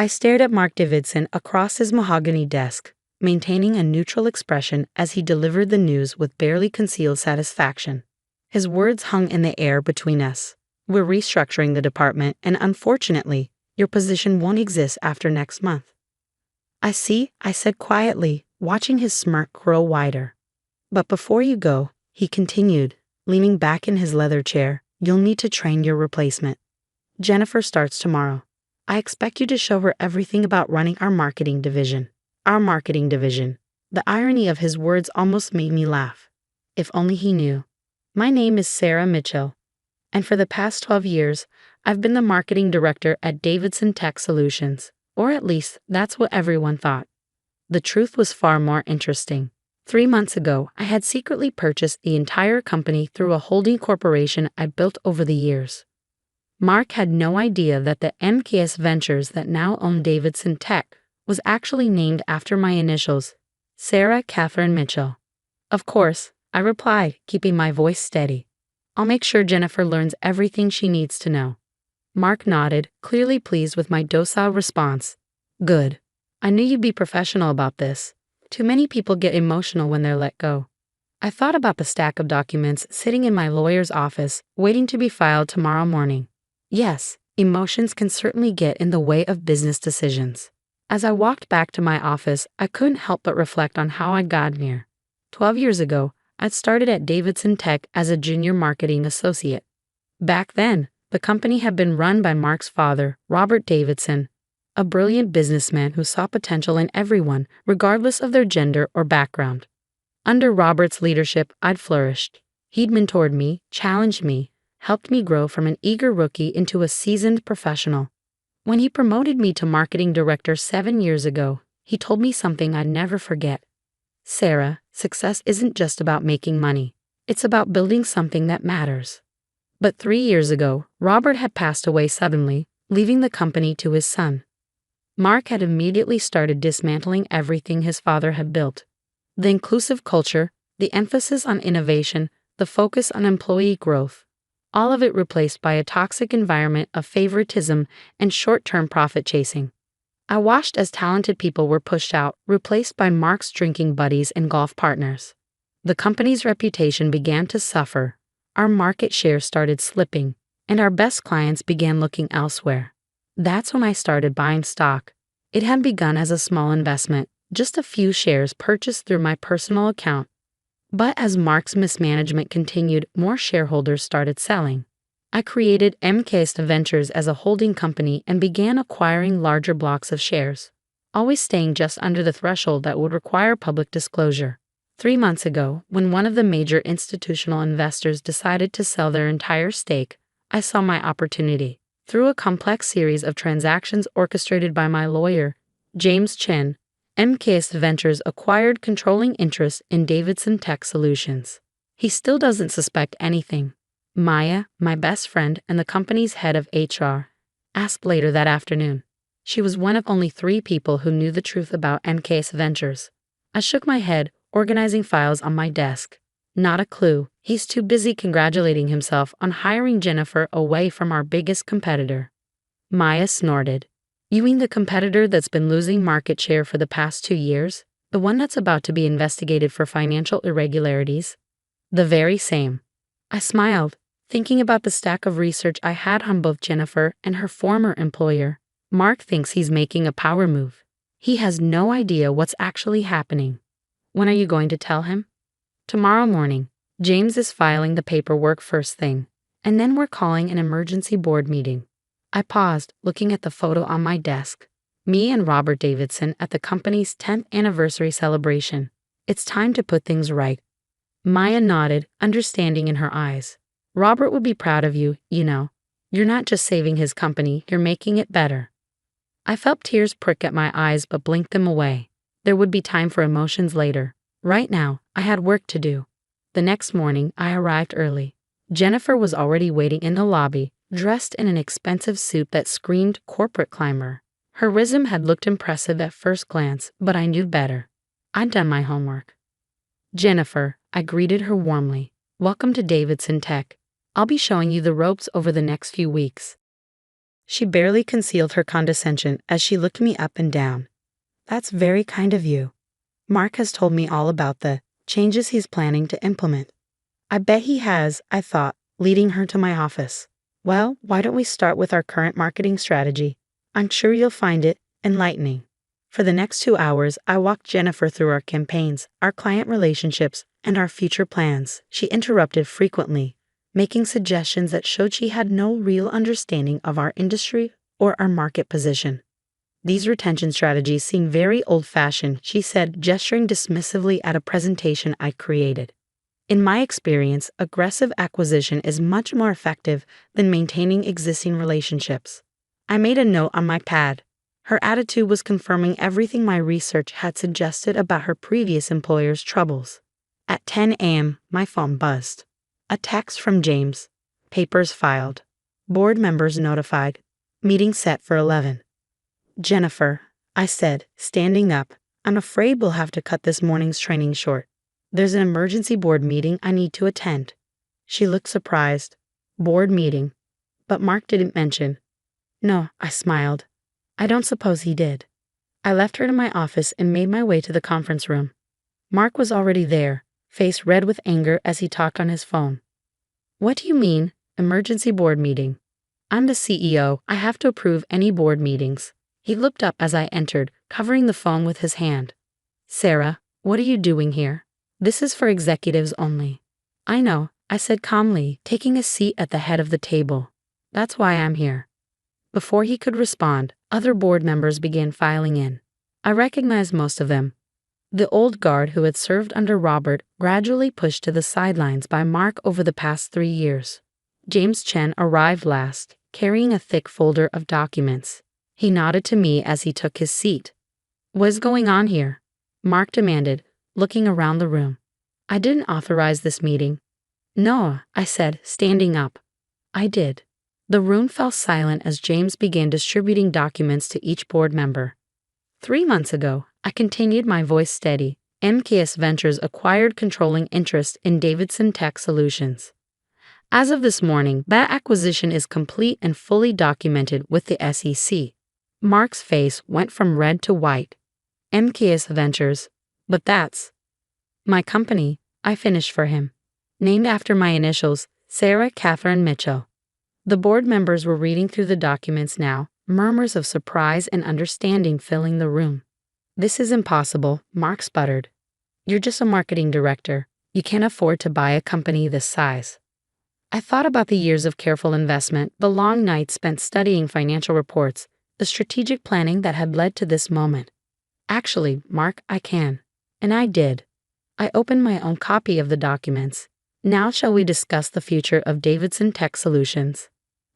I stared at Mark Davidson across his mahogany desk, maintaining a neutral expression as he delivered the news with barely concealed satisfaction. His words hung in the air between us. We're restructuring the department, and unfortunately, your position won't exist after next month. I see, I said quietly, watching his smirk grow wider. But before you go, he continued, leaning back in his leather chair, you'll need to train your replacement. Jennifer starts tomorrow. I expect you to show her everything about running our marketing division. Our marketing division. The irony of his words almost made me laugh. If only he knew. My name is Sarah Mitchell, and for the past 12 years, I've been the marketing director at Davidson Tech Solutions, or at least that's what everyone thought. The truth was far more interesting. 3 months ago, I had secretly purchased the entire company through a holding corporation I built over the years. Mark had no idea that the MKS Ventures that now own Davidson Tech was actually named after my initials, Sarah Catherine Mitchell. Of course, I replied, keeping my voice steady. I'll make sure Jennifer learns everything she needs to know. Mark nodded, clearly pleased with my docile response. Good. I knew you'd be professional about this. Too many people get emotional when they're let go. I thought about the stack of documents sitting in my lawyer's office, waiting to be filed tomorrow morning. Yes, emotions can certainly get in the way of business decisions. As I walked back to my office, I couldn't help but reflect on how I got here. 12 years ago, I'd started at Davidson Tech as a junior marketing associate. Back then, the company had been run by Mark's father, Robert Davidson, a brilliant businessman who saw potential in everyone, regardless of their gender or background. Under Robert's leadership, I'd flourished. He'd mentored me, challenged me, helped me grow from an eager rookie into a seasoned professional. When he promoted me to marketing director 7 years ago, he told me something I'd never forget. Sarah, success isn't just about making money. It's about building something that matters. But 3 years ago, Robert had passed away suddenly, leaving the company to his son. Mark had immediately started dismantling everything his father had built. The inclusive culture, the emphasis on innovation, the focus on employee growth. All of it replaced by a toxic environment of favoritism and short-term profit chasing. I watched as talented people were pushed out, replaced by Mark's drinking buddies and golf partners. The company's reputation began to suffer, our market share started slipping, and our best clients began looking elsewhere. That's when I started buying stock. It had begun as a small investment, just a few shares purchased through my personal account. But as Mark's mismanagement continued, more shareholders started selling. I created MKS Ventures as a holding company and began acquiring larger blocks of shares, always staying just under the threshold that would require public disclosure. 3 months ago, when one of the major institutional investors decided to sell their entire stake, I saw my opportunity. Through a complex series of transactions orchestrated by my lawyer, James Chen, MKS Ventures acquired controlling interest in Davidson Tech Solutions. He still doesn't suspect anything. Maya, my best friend and the company's head of HR, asked later that afternoon. She was one of only 3 people who knew the truth about MKS Ventures. I shook my head, organizing files on my desk. Not a clue. He's too busy congratulating himself on hiring Jennifer away from our biggest competitor. Maya snorted. You mean the competitor that's been losing market share for the past 2 years? The one that's about to be investigated for financial irregularities? The very same. I smiled, thinking about the stack of research I had on both Jennifer and her former employer. Mark thinks he's making a power move. He has no idea what's actually happening. When are you going to tell him? Tomorrow morning. James is filing the paperwork first thing, and then we're calling an emergency board meeting. I paused, looking at the photo on my desk. Me and Robert Davidson at the company's 10th anniversary celebration. It's time to put things right. Maya nodded, understanding in her eyes. Robert would be proud of you, you know. You're not just saving his company, you're making it better. I felt tears prick at my eyes but blinked them away. There would be time for emotions later. Right now, I had work to do. The next morning, I arrived early. Jennifer was already waiting in the lobby, dressed in an expensive suit that screamed corporate climber. Her resume had looked impressive at first glance, but I knew better. I'd done my homework. Jennifer, I greeted her warmly. Welcome to Davidson Tech. I'll be showing you the ropes over the next few weeks. She barely concealed her condescension as she looked me up and down. That's very kind of you. Mark has told me all about the changes he's planning to implement. I bet he has, I thought, leading her to my office. Well, why don't we start with our current marketing strategy? I'm sure you'll find it enlightening. For the next 2 hours, I walked Jennifer through our campaigns, our client relationships, and our future plans. She interrupted frequently, making suggestions that showed she had no real understanding of our industry or our market position. These retention strategies seem very old-fashioned, she said, gesturing dismissively at a presentation I created. In my experience, aggressive acquisition is much more effective than maintaining existing relationships. I made a note on my pad. Her attitude was confirming everything my research had suggested about her previous employer's troubles. At 10 a.m., my phone buzzed. A text from James. Papers filed. Board members notified. Meeting set for 11. Jennifer, I said, standing up, I'm afraid we'll have to cut this morning's training short. There's an emergency board meeting I need to attend. She looked surprised. Board meeting. But Mark didn't mention. No, I smiled. I don't suppose he did. I left her to my office and made my way to the conference room. Mark was already there, face red with anger as he talked on his phone. What do you mean, emergency board meeting? I'm the CEO. I have to approve any board meetings. He looked up as I entered, covering the phone with his hand. Sarah, what are you doing here? This is for executives only. I know, I said calmly, taking a seat at the head of the table. That's why I'm here. Before he could respond, other board members began filing in. I recognized most of them. The old guard who had served under Robert, gradually pushed to the sidelines by Mark over the past 3 years. James Chen arrived last, carrying a thick folder of documents. He nodded to me as he took his seat. What's going on here? Mark demanded, looking around the room. I didn't authorize this meeting. No, I said, standing up. I did. The room fell silent as James began distributing documents to each board member. 3 months ago, I continued, my voice steady, MKS Ventures acquired controlling interest in Davidson Tech Solutions. As of this morning, that acquisition is complete and fully documented with the SEC. Mark's face went from red to white. MKS Ventures. But that's my company, I finished for him. Named after my initials, Sarah Catherine Mitchell. The board members were reading through the documents now, murmurs of surprise and understanding filling the room. This is impossible, Mark sputtered. You're just a marketing director. You can't afford to buy a company this size. I thought about the years of careful investment, the long nights spent studying financial reports, the strategic planning that had led to this moment. Actually, Mark, I can. And I did. I opened my own copy of the documents. Now shall we discuss the future of Davidson Tech Solutions?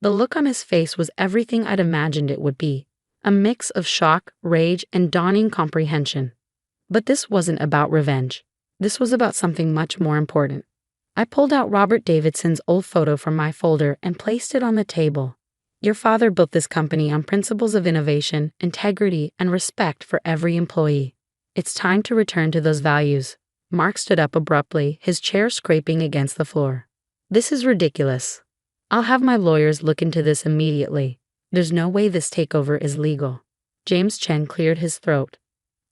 The look on his face was everything I'd imagined it would be, a mix of shock, rage, and dawning comprehension. But this wasn't about revenge. This was about something much more important. I pulled out Robert Davidson's old photo from my folder and placed it on the table. Your father built this company on principles of innovation, integrity, and respect for every employee. It's time to return to those values. Mark stood up abruptly, his chair scraping against the floor. This is ridiculous. I'll have my lawyers look into this immediately. There's no way this takeover is legal. James Chen cleared his throat.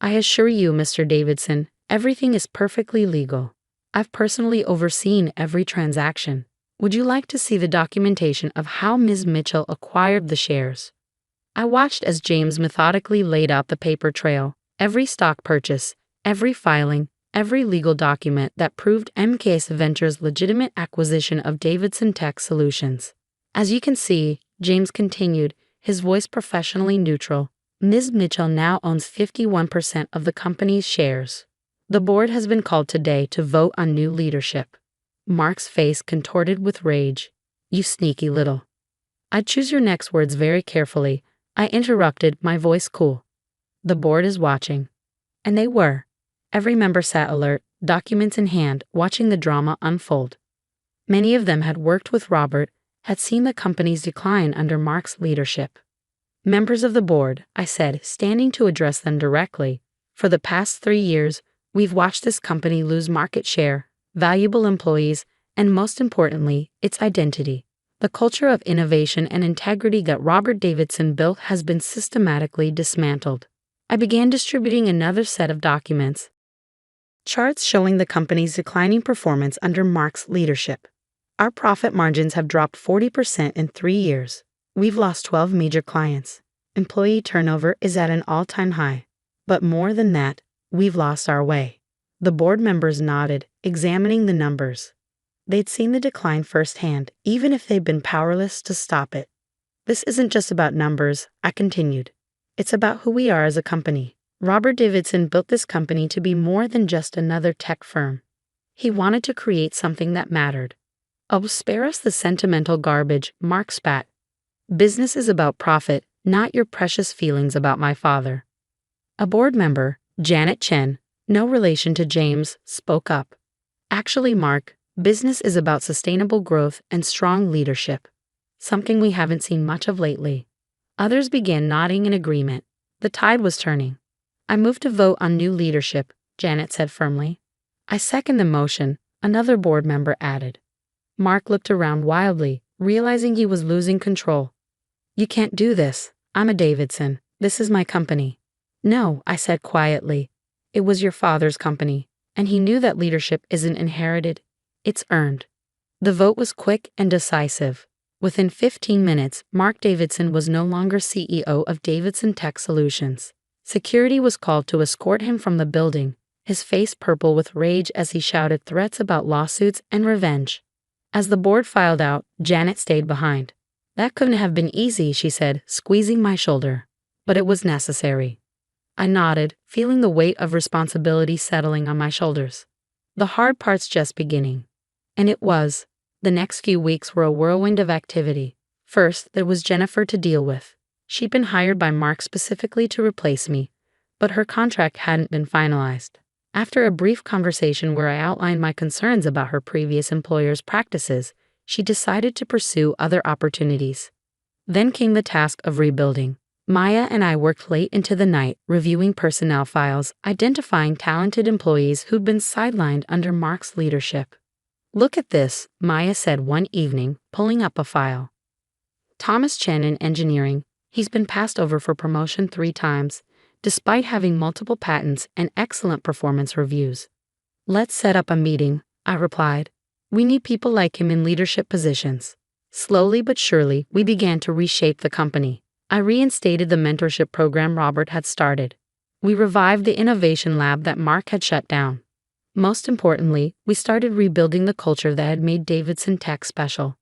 I assure you, Mr. Davidson, everything is perfectly legal. I've personally overseen every transaction. Would you like to see the documentation of how Ms. Mitchell acquired the shares? I watched as James methodically laid out the paper trail, every stock purchase, every filing, every legal document that proved MKS Ventures' legitimate acquisition of Davidson Tech Solutions. As you can see, James continued, his voice professionally neutral, Ms. Mitchell now owns 51% of the company's shares. The board has been called today to vote on new leadership. Mark's face contorted with rage. You sneaky little. I'd choose your next words very carefully. I interrupted, my voice cool. The board is watching. And they were. Every member sat alert, documents in hand, watching the drama unfold. Many of them had worked with Robert, had seen the company's decline under Mark's leadership. Members of the board, I said, standing to address them directly, for the past 3 years, we've watched this company lose market share, valuable employees, and most importantly, its identity. The culture of innovation and integrity that Robert Davidson built has been systematically dismantled. I began distributing another set of documents, charts showing the company's declining performance under Mark's leadership. Our profit margins have dropped 40% in 3 years. We've lost 12 major clients. Employee turnover is at an all-time high. But more than that, we've lost our way. The board members nodded, examining the numbers. They'd seen the decline firsthand, even if they'd been powerless to stop it. This isn't just about numbers, I continued. It's about who we are as a company. Robert Davidson built this company to be more than just another tech firm. He wanted to create something that mattered. Oh, spare us the sentimental garbage, Mark spat. Business is about profit, not your precious feelings about my father. A board member, Janet Chen, no relation to James, spoke up. Actually, Mark, business is about sustainable growth and strong leadership. Something we haven't seen much of lately. Others began nodding in agreement. The tide was turning. I moved to vote on new leadership, Janet said firmly. I second the motion, another board member added. Mark looked around wildly, realizing he was losing control. You can't do this. I'm a Davidson. This is my company. No, I said quietly. It was your father's company, and he knew that leadership isn't inherited. It's earned. The vote was quick and decisive. Within 15 minutes, Mark Davidson was no longer CEO of Davidson Tech Solutions. Security was called to escort him from the building, his face purple with rage as he shouted threats about lawsuits and revenge. As the board filed out, Janet stayed behind. That couldn't have been easy, she said, squeezing my shoulder. But it was necessary. I nodded, feeling the weight of responsibility settling on my shoulders. The hard part's just beginning. And it was. The next few weeks were a whirlwind of activity. First, there was Jennifer to deal with. She'd been hired by Mark specifically to replace me, but her contract hadn't been finalized. After a brief conversation where I outlined my concerns about her previous employer's practices, she decided to pursue other opportunities. Then came the task of rebuilding. Maya and I worked late into the night, reviewing personnel files, identifying talented employees who'd been sidelined under Mark's leadership. Look at this, Maya said one evening, pulling up a file. Thomas Chen in engineering, he's been passed over for promotion 3 times, despite having multiple patents and excellent performance reviews. Let's set up a meeting, I replied. We need people like him in leadership positions. Slowly but surely, we began to reshape the company. I reinstated the mentorship program Robert had started. We revived the innovation lab that Mark had shut down. Most importantly, we started rebuilding the culture that had made Davidson Tech special.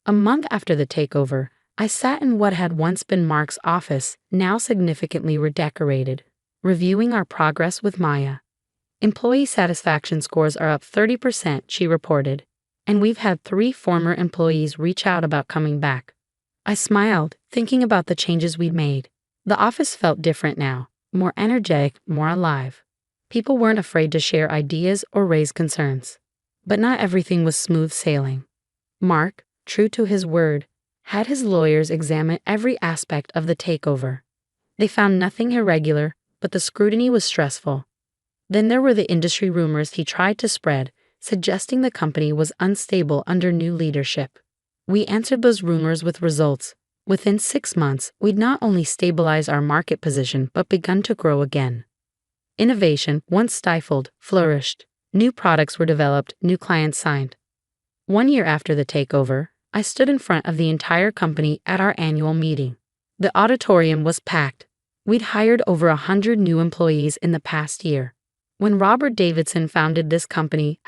A month after the takeover, I sat in what had once been Mark's office, now significantly redecorated, reviewing our progress with Maya. Employee satisfaction scores are up 30%, she reported, and we've had 3 former employees reach out about coming back. I smiled, thinking about the changes we'd made. The office felt different now, more energetic, more alive. People weren't afraid to share ideas or raise concerns. But not everything was smooth sailing. Mark, true to his word, had his lawyers examine every aspect of the takeover. They found nothing irregular, but the scrutiny was stressful. Then there were the industry rumors he tried to spread, suggesting the company was unstable under new leadership. We answered those rumors with results. Within 6 months, we'd not only stabilized our market position but begun to grow again. Innovation, once stifled, flourished. New products were developed, new clients signed. 1 year after the takeover, I stood in front of the entire company at our annual meeting. The auditorium was packed. We'd hired over 100 new employees in the past year. When Robert Davidson founded this company,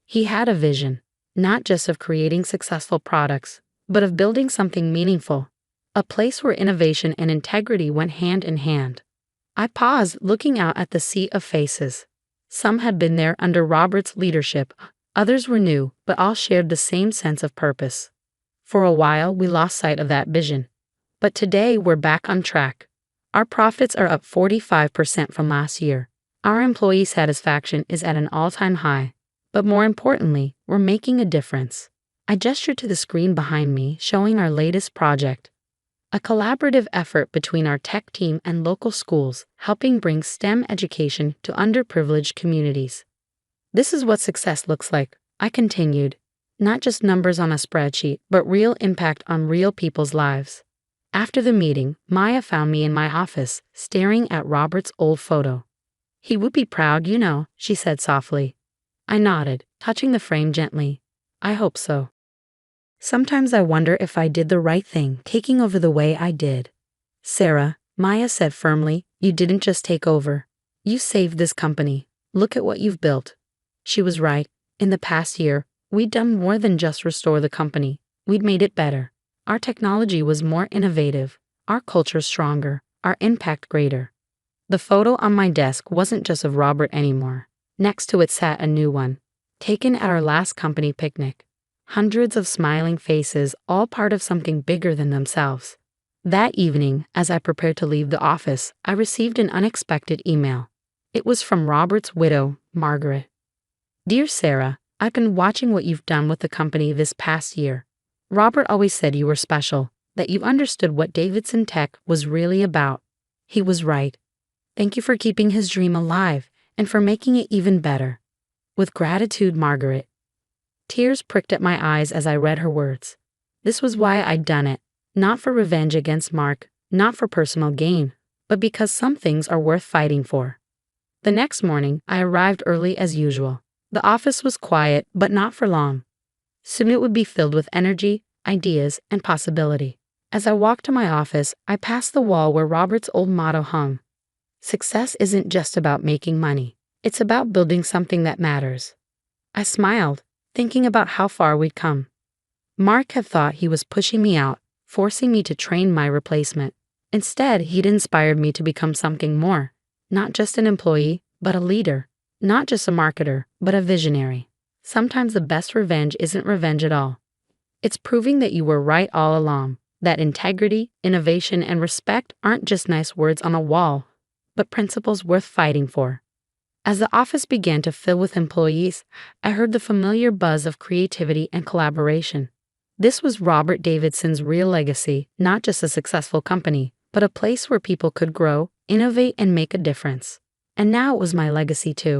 he had a vision, not just of creating successful products, but of building something meaningful, a place where innovation and integrity went hand in hand. I paused, looking out at the sea of faces. Some had been there under Robert's leadership, others were new, but all shared the same sense of purpose. For a while, we lost sight of that vision. But today, we're back on track. Our profits are up 45% from last year. Our employee satisfaction is at an all-time high. But more importantly, we're making a difference. I gestured to the screen behind me, showing our latest project. A collaborative effort between our tech team and local schools, helping bring STEM education to underprivileged communities. This is what success looks like, I continued. Not just numbers on a spreadsheet, but real impact on real people's lives. After the meeting, Maya found me in my office, staring at Robert's old photo. "He would be proud, she said softly. I nodded, touching the frame gently. "I hope so. Sometimes I wonder if I did the right thing, taking over the way I did." "Sarah," Maya said firmly, "you didn't just take over. You saved this company. Look at what you've built." She was right. In the past year, we'd done more than just restore the company. We'd made it better. Our technology was more innovative, our culture stronger, our impact greater. The photo on my desk wasn't just of Robert anymore. Next to it sat a new one, taken at our last company picnic. Hundreds of smiling faces, all part of something bigger than themselves. That evening, as I prepared to leave the office, I received an unexpected email. It was from Robert's widow, Margaret. "Dear Sarah, I've been watching what you've done with the company this past year. Robert always said you were special, that you understood what Davidson Tech was really about. He was right. Thank you for keeping his dream alive and for making it even better. With gratitude, Margaret." Tears pricked at my eyes as I read her words. This was why I'd done it, not for revenge against Mark, not for personal gain, but because some things are worth fighting for. The next morning, I arrived early as usual. The office was quiet, but not for long. Soon it would be filled with energy, ideas, and possibility. As I walked to my office, I passed the wall where Robert's old motto hung. "Success isn't just about making money. It's about building something that matters." I smiled, thinking about how far we'd come. Mark had thought he was pushing me out, forcing me to train my replacement. Instead, he'd inspired me to become something more. Not just an employee, but a leader. Not just a marketer, but a visionary. Sometimes the best revenge isn't revenge at all. It's proving that you were right all along, that integrity, innovation, and respect aren't just nice words on a wall, but principles worth fighting for. As the office began to fill with employees, I heard the familiar buzz of creativity and collaboration. This was Robert Davidson's real legacy, not just a successful company, but a place where people could grow, innovate, and make a difference. And now it was my legacy too.